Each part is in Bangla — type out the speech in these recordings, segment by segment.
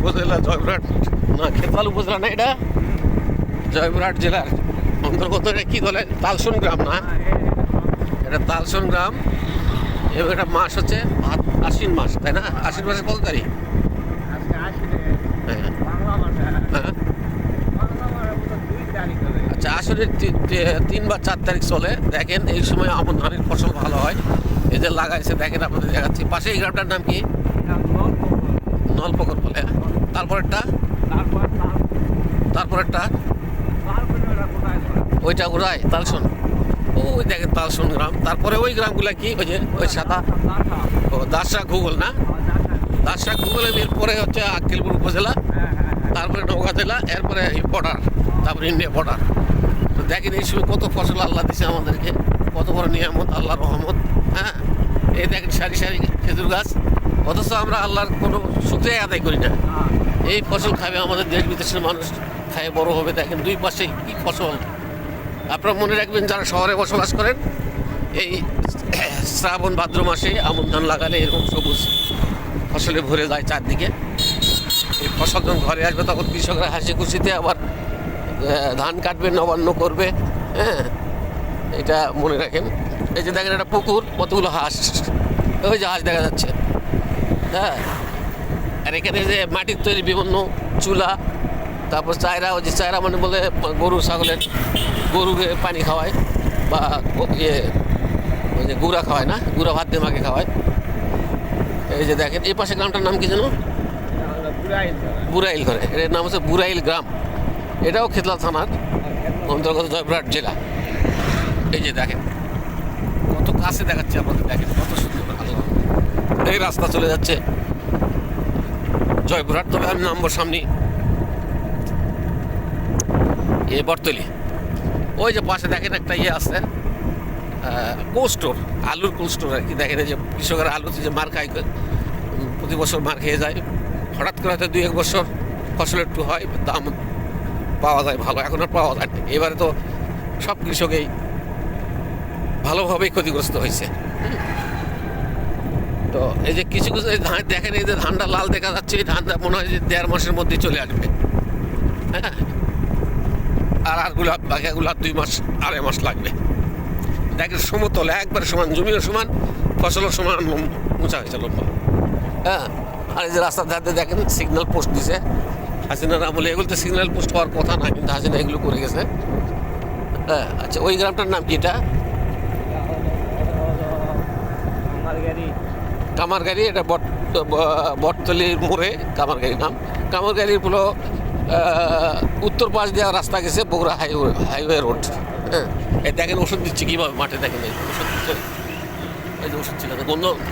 উপজেলা জয়পুরহাট না খেতলাল উপজেলা না এটা জয়পুরহাট জেলার অন্তর্গত। এটা কি বলে তালসন গ্রাম না, এটা তালসন গ্রাম। এবং এটা মাস হচ্ছে আশ্বিন মাস, তাই না? আশ্বিন মাসের কত তারিখ? হ্যাঁ হ্যাঁ আচ্ছা, আসলে 3 বা 4 তারিখ চলে। দেখেন এই সময় আমন ধানের ফসল ভালো হয়, এদের লাগাইছে। দেখেন আপনাদের দেখাচ্ছি, পাশে এই গ্রামটার নাম কি? নলপকর বলে। তারপরেরটা ওইটা ঘুরায় তালসন। ওই দেখেন তালসন গ্রাম। তারপরে ওই গ্রামগুলা কি, ওই যে ওই সাদা, ও দাসরা ঘুগল না, দাসরা ঘুগল। এরপরে হচ্ছে আক্কেলপুর উপজেলা, তারপরে নওগাঁ জেলা, এরপরে বর্ডার, তারপরে ইন্ডিয়া বর্ডার। তো দেখেন এই সময় কত ফসল আল্লাহ দিছে আমাদেরকে, কত বড় নিয়ামত, আল্লাহর রহমত। হ্যাঁ, এই দেখেন সারি সারি খেজুর গাছ, অথচ আমরা আল্লাহর কোনো শুকরিয়া আদায় করি না। এই ফসল খাবে আমাদের দেশ বিদেশের মানুষ, খায় বড় হবে। দেখেন দুই পাশে কি ফসল। আপনারা মনে রাখবেন, যারা শহরে বসবাস করেন, এই শ্রাবণ ভাদ্র মাসে আমন ধান লাগালে এরকম সবুজ ফসলে ভরে যায় চারদিকে। এই ফসল যখন ঘরে আসবে তখন কৃষকরা হাসি খুশিতে আবার ধান কাটবে, নবান্ন করবে। হ্যাঁ, এটা মনে রাখেন। এই যে দেখেন একটা পুকুর, কতগুলো হাঁস, ওই যে হাঁস দেখা যাচ্ছে। হ্যাঁ, আর এখানে যে মাটির তৈরি বিভিন্ন চুলা, তারপর চায়রা, ওই যে চায়রা মানে বলে গরু ছাগলের, গরুকে পানি খাওয়ায় বা ইয়ে ওই যে গুঁড়া খাওয়ায় না, গুঁড়া ভাত দিয়ে মাকে খাওয়ায়। এই যে দেখেন এই পাশে গ্রামটার নাম কি যেন? বুড়াইল ঘরে। এর নাম হচ্ছে বুড়াইল গ্রাম। এটাও খেতলাল থানার অন্তর্গত জয়পুরহাট জেলা। এই যে দেখেন কত কাছে দেখাচ্ছে আপনাদের, দেখেন কত সুন্দর আলো। এই রাস্তা চলে যাচ্ছে জয়পুরহাট। তবে আমি নামবো সামনে এ বটতলি। ওই যে পাশে দেখেন একটা ইয়ে আছে, কোল্ড স্টোর, আলুর কোল্ড স্টোর আর কি। দেখেন এই যে কৃষকের আলুতে যে মার খায়, প্রতি বছর মার খেয়ে যায়। হঠাৎ করে হয়তো 2-1 বছর ফসল একটু হয়, দাম পাওয়া যায় ভালো, এখন আর পাওয়া যায় না। এবারে তো সব কৃষকেই ভালোভাবেই ক্ষতিগ্রস্ত হয়েছে। তো এই যে কিছু কিছু ধান দেখেন, এই যে ধানটা লাল দেখা যাচ্ছে, এই ধানটা মনে হয় যে 1.5 মাসের মধ্যেই চলে আসবে। হ্যাঁ, আরগুলা বাকিগুলা 2 মাস 2.5 মাস লাগবে। দেখেন সমতল একবারে সমান, জমিও সমান, ফসলও সমান উঁচা হয়েছে, লম্বা। হ্যাঁ, আর এই যে রাস্তার ধারে দেখেন সিগন্যাল পোস্ট দিছে হাসিনার আমলে। এগুলোতে সিগন্যাল পোস্ট হওয়ার কথা না, কিন্তু হাসিনা এগুলো করে গেছে। হ্যাঁ, আচ্ছা ওই গ্রামটার নাম কি? এটা কামারগাড়ি। এটা বটতলির মোড়ে কামারগাড়ি নাম। কামারগাড়ির পুরো উত্তর পাশ দেওয়া রাস্তা গেছে বগুড়া হাইওয়ে রোড। হ্যাঁ, এই দেখেন ওষুধ দিচ্ছে কীভাবে মাঠে, দেখেন এই ওষুধ দিচ্ছে। এই যে ওষুধ ছিল,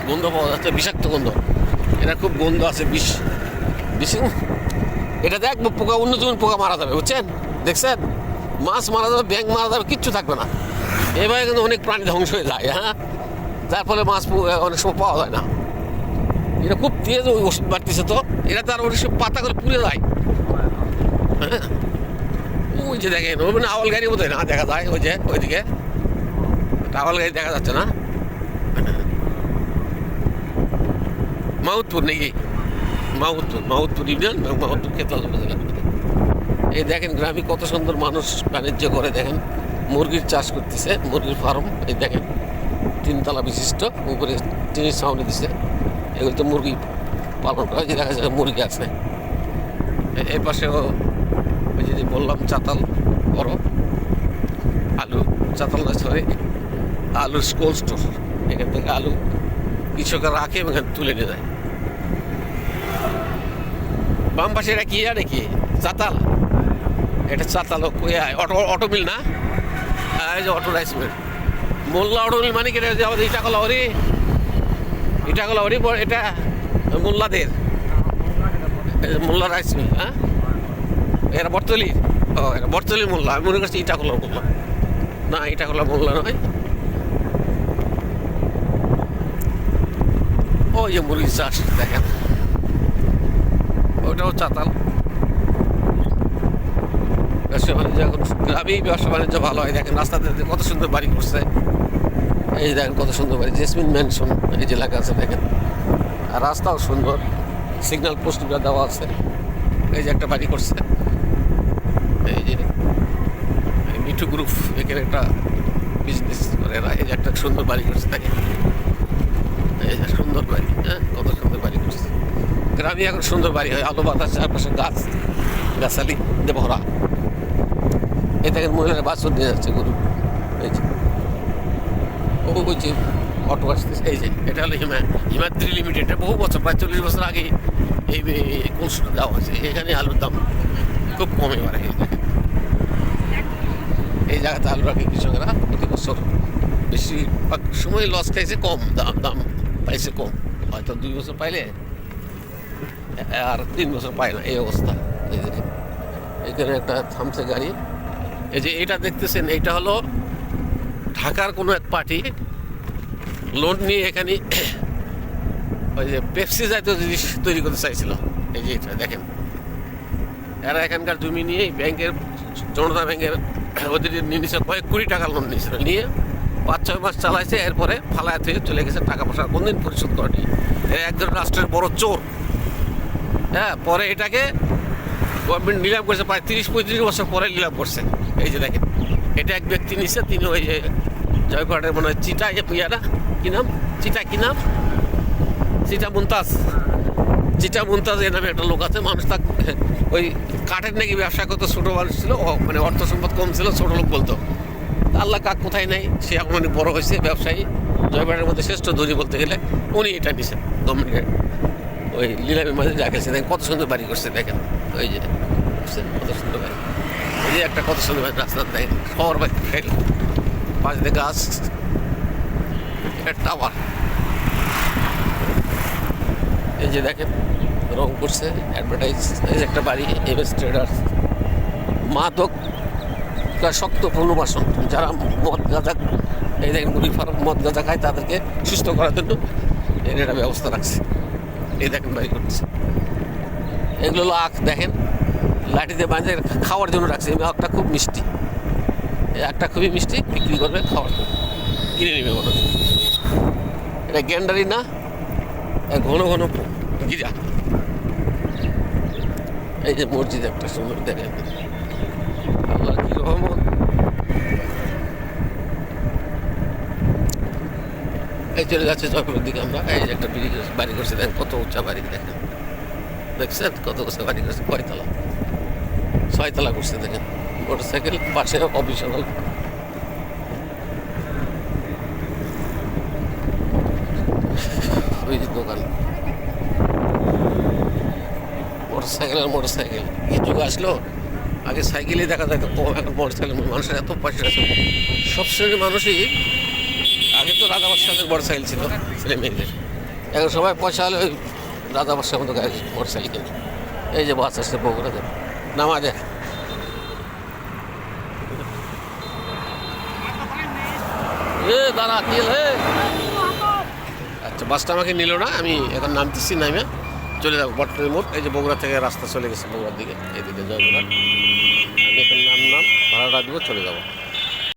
গন্ধ পাওয়া যাচ্ছে, বিষাক্ত গন্ধ। এটা খুব গন্ধ আছে, বিষ। এটা দেখ পোকা, অন্য জমিন পোকা মারা যাবে, বুঝছেন? দেখছেন, মাছ মারা যাবে, ব্যাঙ মারা যাবে, কিচ্ছু থাকবে না। এভাবে কিন্তু অনেক প্রাণী ধ্বংস হয়ে যায়। হ্যাঁ, যার ফলে মাছ অনেক সময় পাওয়া যায় না। এটা খুব তেজ ওষুধ বাড়তেছে, তো এটা তার অনেক সময় পাতাগুলো পুড়ে যায়। হ্যাঁ, ওই যে দেখেন ওই মানে আওয়াল গাড়ি বোধ হয় না দেখা যায়, ওই যে ওইদিকে আওয়াল গাড়ি দেখা যাচ্ছে না। মাহুতপুর নাকি? মাহুতপুর ইউনিয়ন, মাহুতপুর খেতলাল উপজেলা। এই দেখেন গ্রামে কত সুন্দর মানুষ বাণিজ্য করে। দেখেন মুরগির চাষ করতেছে, মুরগির ফার্ম। এই দেখেন 3 তলা বিশিষ্ট, উপরে টিনের ছাউনি দিছে। এগুলো তো মুরগি পালন করা, যে দেখা যাচ্ছে মুরগি আছে। এর পাশেও ওই যে বললাম চাতাল বড় আলু, চাতাল না সরি আলুর কোল্ড স্টোর। এখান থেকে আলু কৃষকরা রাখে এবং এখানে তুলে নিয়ে যায়। বাম পাশে এটা কি জানে কি? চাতাল। এটা চাতাল অটো মিল না? এই যে অটো রাইস মিল, মোল্লা অটো মিল মানে কি? এটা আমাদের ইটাকলাহরি এটা মোল্লাদের মোল্লা রাইস মিল। হ্যাঁ, এরা বটতলি। ও, এটা বটতলির মোল্লা। আমি মনে করছি ইটাকলা মোল্লা। না, ইটাকলা মোল্লা নয়। ওই যে মুরগির চাষ দেখেন, ওটাও চাতাল। ব্যবসা বাণিজ্য এখন গ্রামেই ব্যবসা বাণিজ্য ভালো হয়। দেখেন রাস্তাতে কত সুন্দর বাড়ি করছে। এই দেখেন কত সুন্দর বাড়ি, জেসমিন ম্যানশন এই যে লেখা আছে দেখেন। আর রাস্তাও সুন্দর, সিগন্যাল পোস্টগুলো দেওয়া আছে। এই যে একটা বাড়ি করছে, এই যে মিঠু গ্রুপ, এখানে একটা বিজনেস করে এরা। এই যে একটা সুন্দর বাড়ি করছে তাকে, এই যে সুন্দর বাড়ি, হ্যাঁ কত সুন্দর বাড়ি করছে। গ্রামে এখন সুন্দর বাড়ি হয়, আলো বাতাস, চারপাশে গাছ গাছালি দিয়ে ভরা। এই দেখেন মহিলারা বাছুর নিয়ে যাচ্ছে গরু। এই যে ওই যে অটো আসতেছে, এই যে এটা হলো হিমাদ্রি লিমিটেড। বহু বছর, প্রায় 40 বছর আগে এই কোর্সটা দেওয়া হয়েছে। এখানে আলুর দাম খুব কমে বাড়ে। এই জায়গাতে আলু রাখে কৃষকেরা প্রতি বছর। বেশিরভাগ সময় লস খাইছে, কম দাম পাইছে কম, হয়তো 2 বছর পাইলে আর 3 বছর পায় না, এই অবস্থা। এই দেখেন এখানে একটা থামছে গাড়ি। এই যে এটা দেখতেছেন, এইটা হলো ঢাকার কোনো এক পার্টি লোন নিয়ে এখানে ওই যে পেপসি জাতীয় জিনিস তৈরি করতে চাইছিল। এই যে এটা দেখেন, এরা এখানকার জমি নিয়ে ব্যাংকের, জনতা ব্যাংকের ওদের নিয়েছে, কয়েক কোটি টাকা লোন নিয়েছিল, নিয়ে 5-6 মাস চালাইছে। এরপরে ফালায় থেকে চলে গেছে, টাকা পয়সা কোনদিন পরিশোধ করেনি। একজন রাষ্ট্রের বড় চোর। হ্যাঁ, পরে এটাকে গভর্নমেন্ট নিলাম করছে, প্রায় 30-35 বছর পরে নিলাম করছে। এই যে দেখেন, এটা এক ব্যক্তি নিচ্ছে, তিনি ওই যে জয়পুরহাটের মনে হয় চিটা ইয়ারা কি নাম, কি নাম, চিটা মুমতাজ এর নামে একটা লোক আছে। মানুষ তাকে ওই কাঠের নাকি ব্যবসা করতো, ছোটো মানুষ ছিল, মানে অর্থ সম্পদ কম ছিল, ছোটো লোক বলতো। আল্লাহ কাক কোথায় নেই, সে এখন অনেক বড়ো হয়েছে ব্যবসায়ী, জয়পুরহাটের মধ্যে শ্রেষ্ঠ ধনী বলতে গেলে। উনি এটা নিছেন গভর্নমেন্টের ওই লিলামের মাঝে যা গেছে। দেখেন কত সুন্দর বাড়ি করছে, দেখেন ওই যে কত সুন্দর বাড়ি। এই যে একটা কত সুন্দর বাড়ি, রাস্তা দেখেন, শহর বাড়ি, পাশ দিয়ে গাছ, টাওয়ার। এই যে দেখেন রং করছে, অ্যাডভার্টাইজ। এই যে একটা বাড়ি, MS ট্রেডার্স। মাদক শক্ত পুনর্বাসন, যারা মদ গাঁজা, এই দেখেন মুরগি ফার্ম, মদ গাঁজা খায়, তাদেরকে সুস্থ করার জন্য এর একটা ব্যবস্থা রাখছে। এই দেখেন বাড়ি করছে। এগুলো হলো আখ, দেখেন লাঠিতে বাঁধে খাওয়ার জন্য রাখছে। এই আখটা খুব মিষ্টি, এই আখটা খুবই মিষ্টি, বিক্রি করবে খাওয়ার জন্য, কিনে নেবে মনে হয়। এটা গ্যান্ডারি না, ঘন ঘন গিরা। এই যে মসজিদ একটা সুন্দর, দেখেন আল্লাহ কি রহমত। এই চলে যাচ্ছে জয়পুরের দিকে আমরা। এই যে একটা বাড়ি করছে, দেখেন কত উঁচা বাড়ি, দেখেন দেখছেন কত উঁচা বাড়ি করছে, 6 তলা করছে। দেখেন মোটরসাইকেল, পাশে অফিস হল। ওই যে দোকান, মোটরসাইকেল এই যুগ আসলো। আগে সাইকেলেই দেখা যায়, কম, এখন মোটরসাইকেল। মানুষের এত পয়সা আছে, সব শ্রেণীর মানুষই। আগে তো রাজা বাদশাহের মোটরসাইকেল ছিল ছেলে মেয়েদের, এখন সবাই পয়সা হলে ওই রাজা বাদশাহের মতো গাড়ি মোটরসাইকেল কিনে। এই যে বাস আসছে বগুড়াতে, নামা দেখ। দাঁড়া কি আচ্ছা, বাসটা আমাকে নিল না, আমি এখন নামতেছি, নামে চলে যাবো বটতলী মোড়। এই যে বগুড়া থেকে রাস্তা চলে গেছে বগুড়ার দিকে, এইদিকে জয়পুরহাট। আমি এখন নাম ভাড়াটা দিব, চলে যাবো।